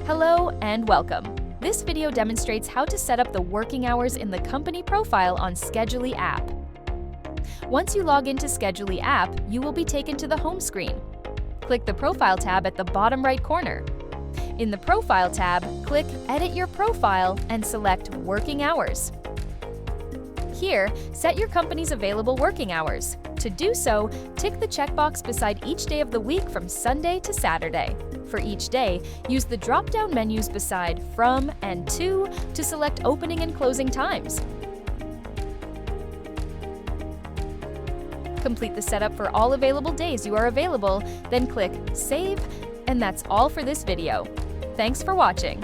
Hello and welcome. This video demonstrates how to set up the working hours in the company profile on Scheduley app. Once you log into Scheduley app, you will be taken to the home screen. Click the Profile tab at the bottom right corner. In the Profile tab, click Edit Your Profile and select Working Hours. Here, set your company's available working hours. To do so, tick the checkbox beside each day of the week from Sunday to Saturday. For each day, use the drop-down menus beside From and To select opening and closing times. Complete the setup for all available days you are available, then click Save, and that's all for this video. Thanks for watching.